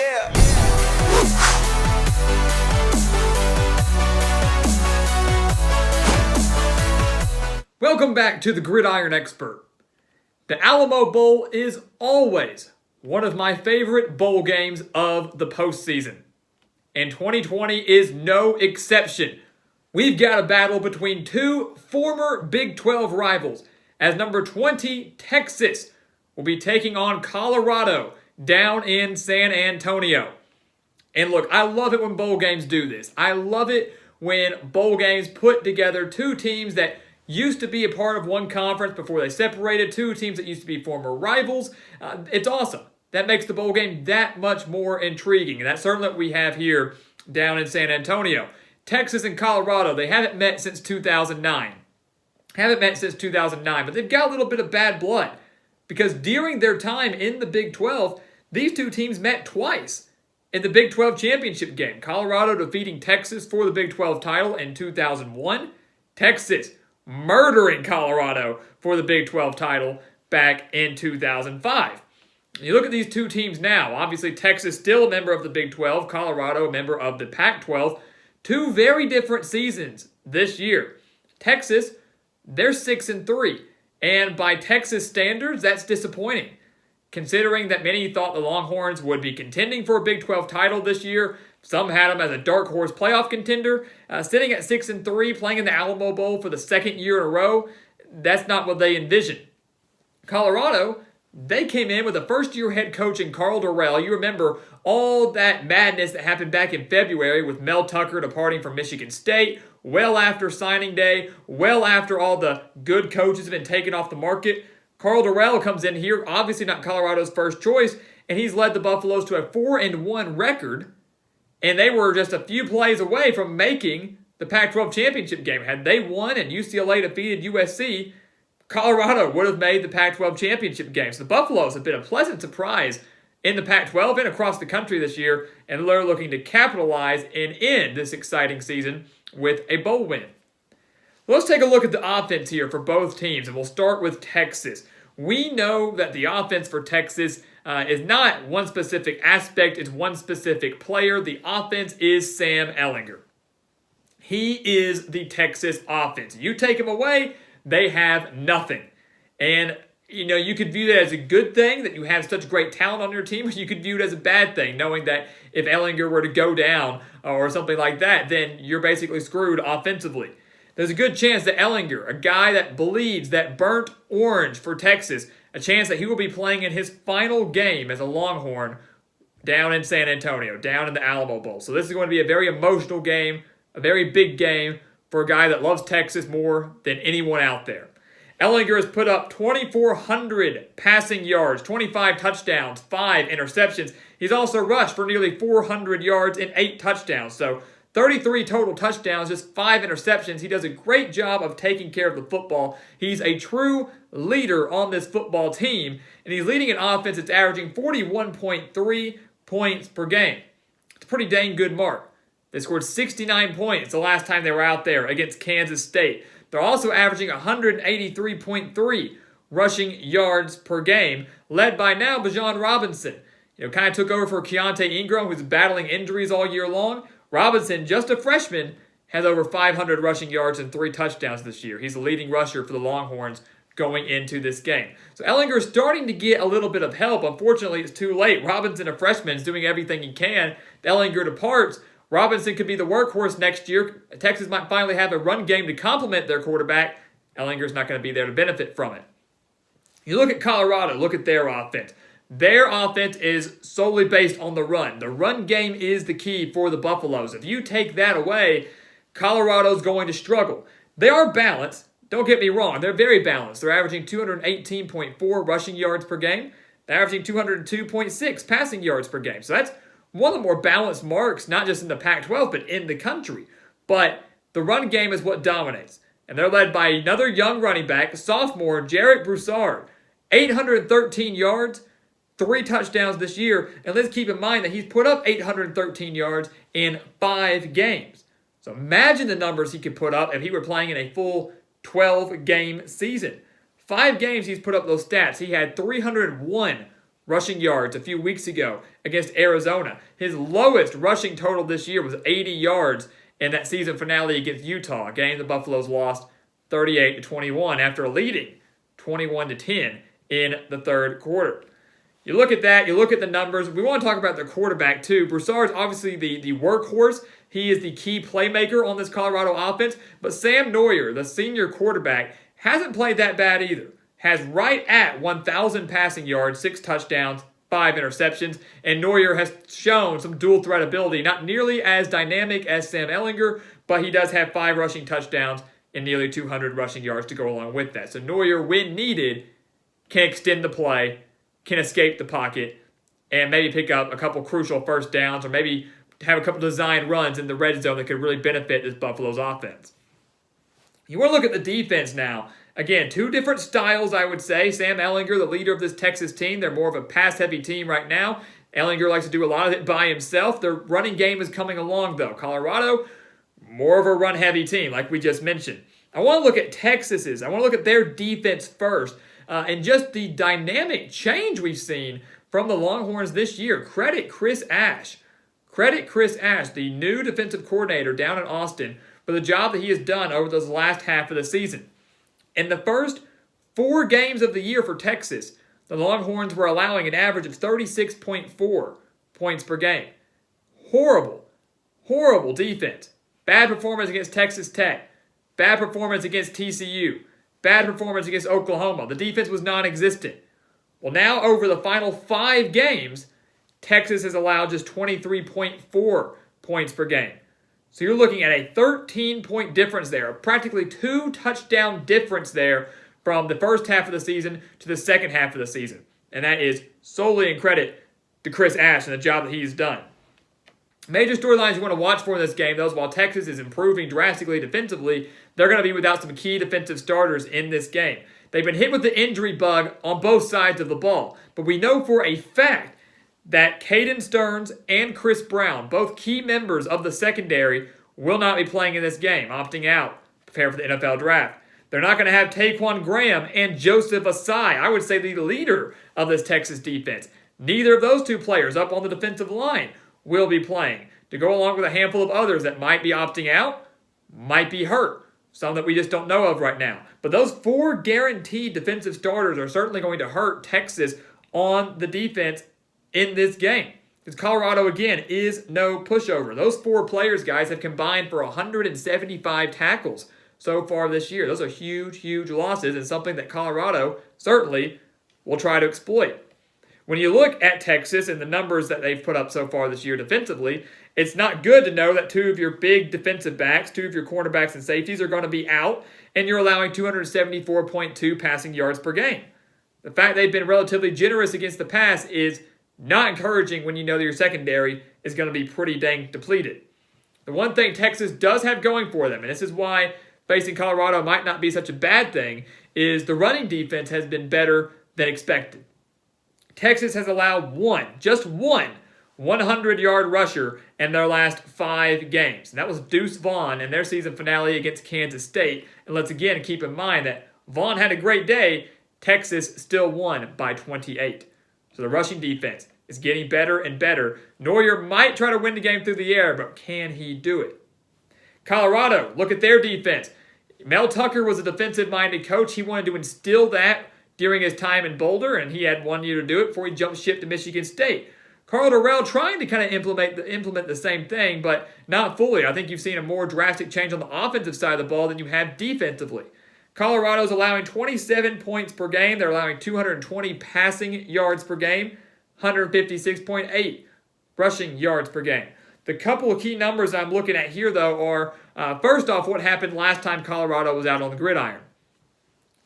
Yeah. Welcome back to the Gridiron Expert. The Alamo Bowl is always one of my favorite bowl games of the postseason. And 2020 is no exception. We've got a battle between two former Big 12 rivals, as number 20, Texas, will be taking on Colorado down in San Antonio. And look, I love it when bowl games do this. I love it when bowl games put together two teams that used to be a part of one conference before they separated, two teams that used to be former rivals. It's awesome. That makes the bowl game that much more intriguing. And that's certainly what we have here down in San Antonio. Texas and Colorado, they haven't met since 2009. But they've got a little bit of bad blood. Because during their time in the Big 12, these two teams met twice in the Big 12 championship game. Colorado defeating Texas for the Big 12 title in 2001. Texas murdering Colorado for the Big 12 title back in 2005. You look at these two teams now. Obviously, Texas still a member of the Big 12. Colorado a member of the Pac-12. Two very different seasons this year. Texas, they're 6-3. And by Texas standards, that's disappointing. Considering that many thought the Longhorns would be contending for a Big 12 title this year. Some had them as a dark horse playoff contender. Sitting at 6-3, playing in the Alamo Bowl for the second year in a row, that's not what they envisioned. Colorado, they came in with a first-year head coach in Karl Dorrell. You remember all that madness that happened back in February with Mel Tucker departing from Michigan State, well after signing day, well after all the good coaches have been taken off the market. Karl Dorrell comes in here, obviously not Colorado's first choice, and he's led the Buffaloes to a 4-1 record, and they were just a few plays away from making the Pac-12 championship game. Had they won and UCLA defeated USC, Colorado would have made the Pac-12 championship game. So the Buffaloes have been a pleasant surprise in the Pac-12 and across the country this year, and they're looking to capitalize and end this exciting season with a bowl win. Let's take a look at the offense here for both teams, and we'll start with Texas. We know that the offense for Texas is not one specific aspect, it's one specific player. The offense is Sam Ehlinger. He is the Texas offense. You take him away, they have nothing. And, you could view that as a good thing, that you have such great talent on your team, or you could view it as a bad thing, knowing that if Ehlinger were to go down or something like that, then you're basically screwed offensively. There's a good chance that Ehlinger, a guy that bleeds that burnt orange for Texas, a chance that he will be playing in his final game as a Longhorn down in San Antonio, down in the Alamo Bowl. So this is going to be a very emotional game, a very big game for a guy that loves Texas more than anyone out there. Ehlinger has put up 2,400 passing yards, 25 touchdowns, 5 interceptions. He's also rushed for nearly 400 yards and 8 touchdowns. So 33 total touchdowns, just 5 interceptions. He does a great job of taking care of the football. He's a true leader on this football team, and he's leading an offense that's averaging 41.3 points per game. It's a pretty dang good mark. They scored 69 points the last time they were out there against Kansas State. They're also averaging 183.3 rushing yards per game, led by now BIJAN Robinson. Kind of took over for Keontae Ingram, who's battling injuries all year long. Robinson, just a freshman, has over 500 rushing yards and 3 touchdowns this year. He's the leading rusher for the Longhorns going into this game. So Ehlinger is starting to get a little bit of help. Unfortunately, it's too late. Robinson, a freshman, is doing everything he can. If Ehlinger departs, Robinson could be the workhorse next year. Texas might finally have a run game to complement their quarterback. Ehlinger's not going to be there to benefit from it. You look at Colorado, look at their offense. Their offense is solely based on the run. The run game is the key for the Buffaloes. If you take that away, Colorado's going to struggle. They are balanced. Don't get me wrong. They're very balanced. They're averaging 218.4 rushing yards per game. They're averaging 202.6 passing yards per game. So that's one of the more balanced marks, not just in the Pac-12, but in the country. But the run game is what dominates. And they're led by another young running back, sophomore JAREK BROUSSARD. 813 yards, 3 touchdowns this year, and let's keep in mind that he's put up 813 yards in 5 games. So imagine the numbers he could put up if he were playing in a full 12-game season. 5 games he's put up those stats. He had 301 rushing yards a few weeks ago against Arizona. His lowest rushing total this year was 80 yards in that season finale against Utah, a game the Buffaloes lost 38-21 after leading 21-10 in the third quarter. You look at that, you look at the numbers. We want to talk about the quarterback too. BROUSSARD's obviously the workhorse. He is the key playmaker on this Colorado offense. But Sam Ehlinger, the senior quarterback, hasn't played that bad either. Has right at 1,000 passing yards, 6 touchdowns, 5 interceptions. And Ehlinger has shown some dual threat ability. Not nearly as dynamic as Sam Ehlinger, but he does have 5 rushing touchdowns and nearly 200 rushing yards to go along with that. So Ehlinger, when needed, can extend the play, can escape the pocket, and maybe pick up a couple crucial first downs or maybe have a couple design runs in the red zone that could really benefit this Buffalo's offense. You want to look at the defense now. Again, 2 different styles, I would say. Sam Ehlinger, the leader of this Texas team, they're more of a pass-heavy team right now. Ehlinger likes to do a lot of it by himself. Their running game is coming along, though. Colorado, more of a run-heavy team, like we just mentioned. I want to look at Texas's. I want to look at their defense first. And just the dynamic change we've seen from the Longhorns this year. Credit Chris Ash. Credit Chris Ash, the new defensive coordinator down in Austin, for the job that he has done over this last half of the season. In the first 4 games of the year for Texas, the Longhorns were allowing an average of 36.4 points per game. Horrible, horrible defense. Bad performance against Texas Tech. Bad performance against TCU. Bad performance against Oklahoma. The defense was non-existent. Well, now over the final 5 games, Texas has allowed just 23.4 points per game. So you're looking at a 13-point difference there, practically 2 touchdown difference there from the first half of the season to the second half of the season. And that is solely in credit to Chris Ash and the job that he's done. Major storylines you want to watch for in this game, those while Texas is improving drastically defensively, they're going to be without some key defensive starters in this game. They've been hit with the injury bug on both sides of the ball, but we know for a fact that Caden Stearns and Chris Brown, both key members of the secondary, will not be playing in this game, opting out, prepare for the NFL draft. They're not going to have Taquan Graham and Joseph Asai, I would say the leader of this Texas defense. Neither of those 2 players up on the defensive line will be playing, to go along with a handful of others that might be opting out, might be hurt. Some that we just don't know of right now. But those 4 guaranteed defensive starters are certainly going to hurt Texas on the defense in this game. Because Colorado, again, is no pushover. Those 4 players, guys, have combined for 175 tackles so far this year. Those are huge, huge losses and something that Colorado certainly will try to exploit. When you look at Texas and the numbers that they've put up so far this year defensively, it's not good to know that 2 of your big defensive backs, 2 of your cornerbacks and safeties are going to be out, and you're allowing 274.2 passing yards per game. The fact they've been relatively generous against the pass is not encouraging when you know that your secondary is going to be pretty dang depleted. The one thing Texas does have going for them, and this is why facing Colorado might not be such a bad thing, is the running defense has been better than expected. Texas has allowed just one 100-yard rusher in their last 5 games. And that was Deuce Vaughn in their season finale against Kansas State. And let's again keep in mind that Vaughn had a great day. Texas still won by 28. So the rushing defense is getting better and better. Ehlinger might try to win the game through the air, but can he do it? Colorado, look at their defense. Mel Tucker was a defensive-minded coach. He wanted to instill that during his time in Boulder, and he had 1 year to do it before he jumped ship to Michigan State. Carl Dorrell trying to kind of implement the same thing, but not fully. I think you've seen a more drastic change on the offensive side of the ball than you have defensively. Colorado's allowing 27 points per game. They're allowing 220 passing yards per game, 156.8 rushing yards per game. The couple of key numbers I'm looking at here, though, are first off, what happened last time Colorado was out on the gridiron.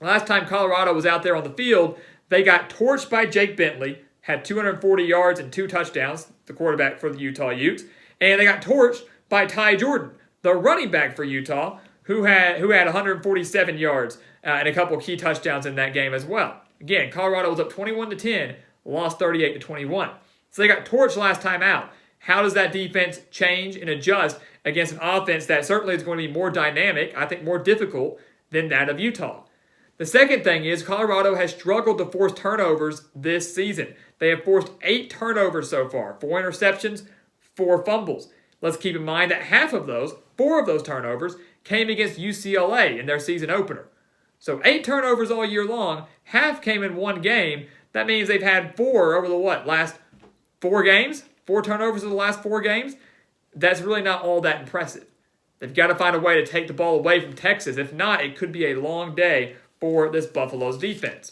Last time Colorado was out there on the field, they got torched by Jake Bentley, had 240 yards and 2 touchdowns, the quarterback for the Utah Utes, and they got torched by Ty Jordan, the running back for Utah, who had 147 yards and a couple of key touchdowns in that game as well. Again, Colorado was up 21-10, lost 38-21. So they got torched last time out. How does that defense change and adjust against an offense that certainly is going to be more dynamic, I think more difficult than that of Utah? The second thing is Colorado has struggled to force turnovers this season. They have forced 8 turnovers so far, 4 interceptions, 4 fumbles. Let's keep in mind that half of those, 4 of those turnovers, came against UCLA in their season opener. So 8 turnovers all year long, half came in one game. That means they've had 4 over the last 4 games? 4 turnovers in the last 4 games? That's really not all that impressive. They've got to find a way to take the ball away from Texas. If not, it could be a long day for this Buffalo's defense.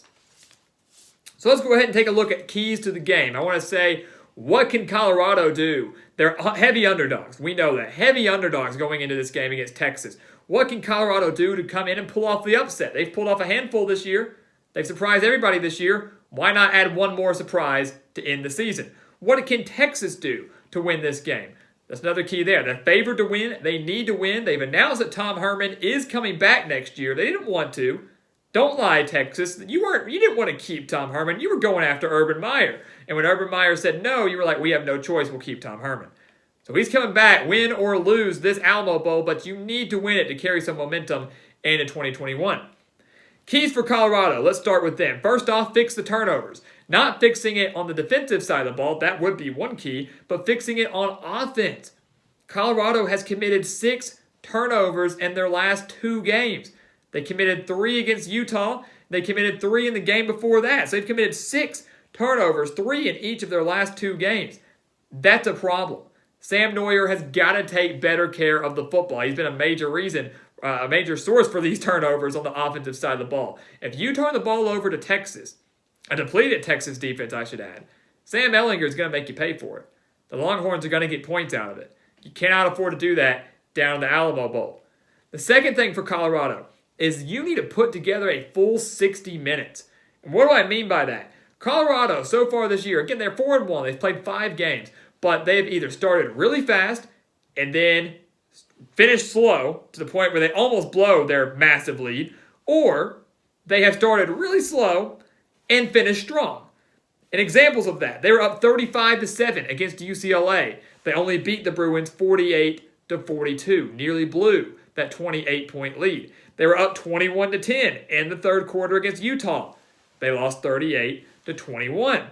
So let's go ahead and take a look at keys to the game. I want to say, what can Colorado do? They're heavy underdogs. We know that. Heavy underdogs going into this game against Texas. What can Colorado do to come in and pull off the upset? They've pulled off a handful this year. They've surprised everybody this year. Why not add one more surprise to end the season? What can Texas do to win this game? That's another key there. They're favored to win. They need to win. They've announced that Tom Herman is coming back next year. They didn't want to. Don't lie, Texas. You didn't want to keep Tom Herman. You were going after Urban Meyer. And when Urban Meyer said no, you were like, we have no choice. We'll keep Tom Herman. So he's coming back, win or lose this Alamo Bowl, but you need to win it to carry some momentum into 2021. Keys for Colorado. Let's start with them. First off, fix the turnovers. Not fixing it on the defensive side of the ball. That would be one key, but fixing it on offense. Colorado has committed 6 turnovers in their last 2 games. They committed 3 against Utah. They committed 3 in the game before that. So they've committed 6 turnovers, 3 in each of their last 2 games. That's a problem. Sam Ehlinger has got to take better care of the football. He's been a major reason, a major source for these turnovers on the offensive side of the ball. If you turn the ball over to Texas, a depleted Texas defense, I should add, Sam Ehlinger is going to make you pay for it. The Longhorns are going to get points out of it. You cannot afford to do that down in the Alamo Bowl. The second thing for Colorado is you need to put together a full 60 minutes. And what do I mean by that? Colorado, so far this year, again, they're 4-1. They've played 5 games. But they've either started really fast and then finished slow to the point where they almost blow their massive lead, or they have started really slow and finished strong. And examples of that, they were up 35-7 against UCLA. They only beat the Bruins 48-42, nearly blew that 28-point lead. They were up 21-10 in the third quarter against Utah. They lost 38-21.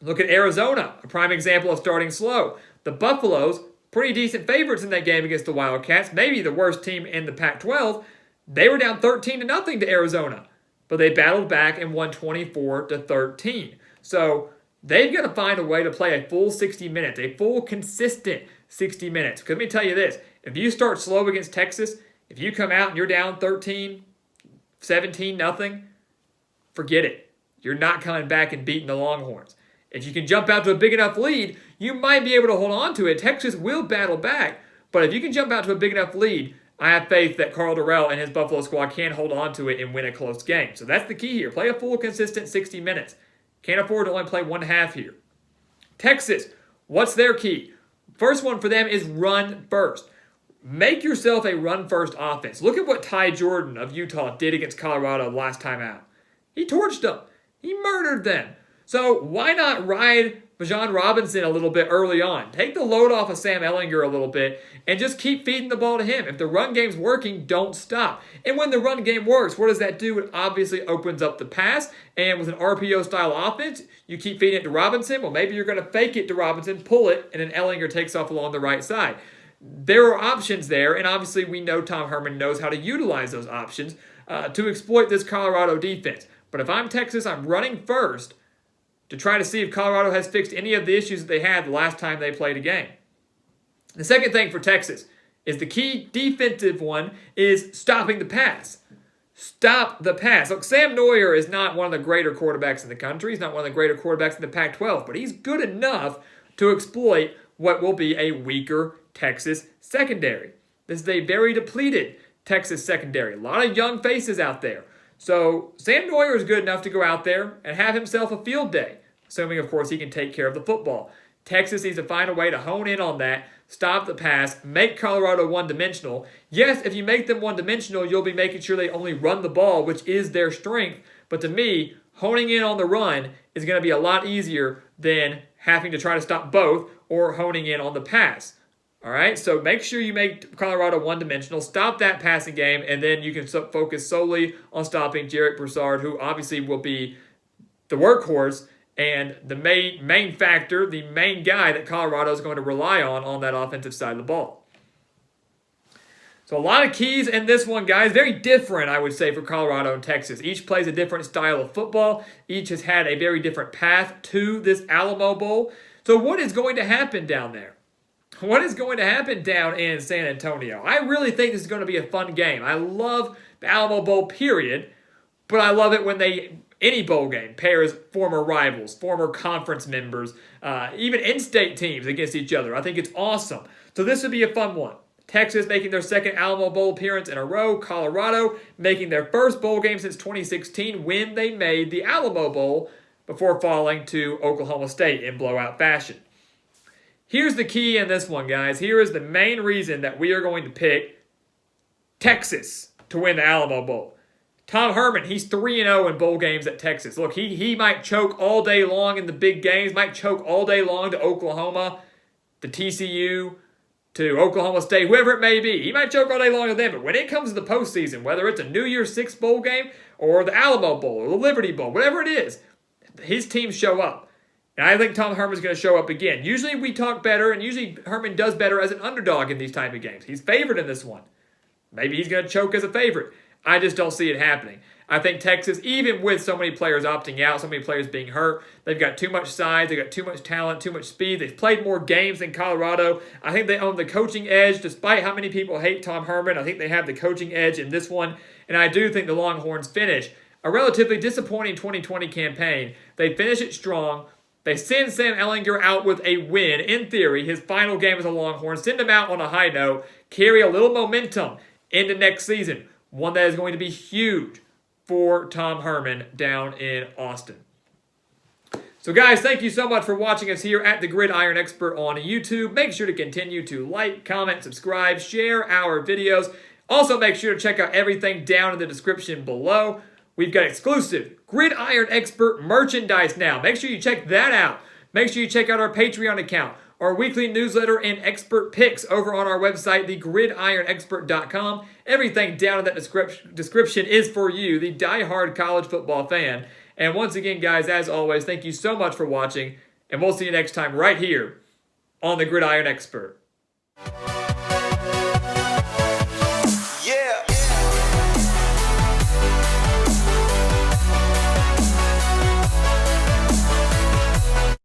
Look at Arizona, a prime example of starting slow. The Buffaloes, pretty decent favorites in that game against the Wildcats, maybe the worst team in the Pac-12. They were down 13-0 to Arizona, but they battled back and won 24-13. So they've got to find a way to play a full 60 minutes, a full consistent 60 minutes. Because let me tell you this, if you start slow against Texas, if you come out and you're down 13, 17-0, forget it. You're not coming back and beating the Longhorns. If you can jump out to a big enough lead, you might be able to hold on to it. Texas will battle back, but if you can jump out to a big enough lead, I have faith that Carl Durrell and his Buffalo squad can hold on to it and win a close game. So that's the key here. Play a full, consistent 60 minutes. Can't afford to only play 1.5 here. Texas, what's their key? First one for them is run first. Make yourself a run-first offense. Look at what Ty Jordan of Utah did against Colorado last time out. He torched them. He murdered them. So why not ride BIJAN Robinson a little bit early on? Take the load off of Sam Ehlinger a little bit and just keep feeding the ball to him. If the run game's working, don't stop. And when the run game works, what does that do? It obviously opens up the pass. And with an RPO-style offense, you keep feeding it to Robinson. Well, maybe you're going to fake it to Robinson, pull it, and then Ehlinger takes off along the right side. There are options there, and obviously we know Tom Herman knows how to utilize those options to exploit this Colorado defense. But if I'm Texas, I'm running first to try to see if Colorado has fixed any of the issues that they had the last time they played a game. The second thing for Texas is the key defensive one is stopping the pass. Stop the pass. Look, Sam Ehlinger is not one of the greater quarterbacks in the country. He's not one of the greater quarterbacks in the Pac-12, but he's good enough to exploit what will be a weaker Texas secondary. This is a very depleted Texas secondary. A lot of young faces out there. So Sam Ehlinger is good enough to go out there and have himself a field day, assuming, of course, he can take care of the football. Texas needs to find a way to hone in on that, stop the pass, make Colorado one-dimensional. Yes, if you make them one-dimensional, you'll be making sure they only run the ball, which is their strength. But to me, honing in on the run is going to be a lot easier than having to try to stop both or honing in on the pass. All right, so make sure you make Colorado one-dimensional, stop that passing game, and then you can focus solely on stopping JAREK BROUSSARD, who obviously will be the workhorse and the main factor, the main guy that Colorado is going to rely on that offensive side of the ball. So a lot of keys in this one, guys. Very different, I would say, for Colorado and Texas. Each plays a different style of football. Each has had a very different path to this Alamo Bowl. So what is going to happen down there? What is going to happen down in San Antonio? I really think this is going to be a fun game. I love the Alamo Bowl, period. But I love it when any bowl game pairs former rivals, former conference members, even in-state teams against each other. I think it's awesome. So this would be a fun one. Texas making their second Alamo Bowl appearance in a row. Colorado making their first bowl game since 2016 when they made the Alamo Bowl before falling to Oklahoma State in blowout fashion. Here's the key in this one, guys. Here is the main reason that we are going to pick Texas to win the Alamo Bowl. Tom Herman, he's 3-0 in bowl games at Texas. Look, he might choke all day long in the big games, might choke all day long to Oklahoma, to TCU, to Oklahoma State, whoever it may be. He might choke all day long to them, but when it comes to the postseason, whether it's a New Year's Six bowl game or the Alamo Bowl or the Liberty Bowl, whatever it is, his teams show up. And I think Tom Herman's going to show up again. Usually we talk better, and usually Herman does better as an underdog in these type of games. He's favored in this one. Maybe he's going to choke as a favorite. I just don't see it happening. I think Texas, even with so many players opting out, so many players being hurt, they've got too much size, they've got too much talent, too much speed. They've played more games than Colorado. I think they own the coaching edge, despite how many people hate Tom Herman. I think they have the coaching edge in this one, and I do think the Longhorns finish a relatively disappointing 2020 campaign. They finish it strong. They send Sam Ehlinger out with a win, in theory, his final game as a Longhorn. Send him out on a high note, carry a little momentum into next season, one that is going to be huge for Tom Herman down in Austin. So guys, thank you so much for watching us here at the Gridiron Expert on YouTube. Make sure to continue to like, comment, subscribe, share our videos. Also make sure to check out everything down in the description below. We've got exclusive Gridiron Expert merchandise now. Make sure you check that out. Make sure you check out our Patreon account, our weekly newsletter, and expert picks over on our website, thegridironexpert.com. Everything down in that description is for you, the diehard college football fan. And once again, guys, as always, thank you so much for watching, and we'll see you next time right here on the Gridiron Expert.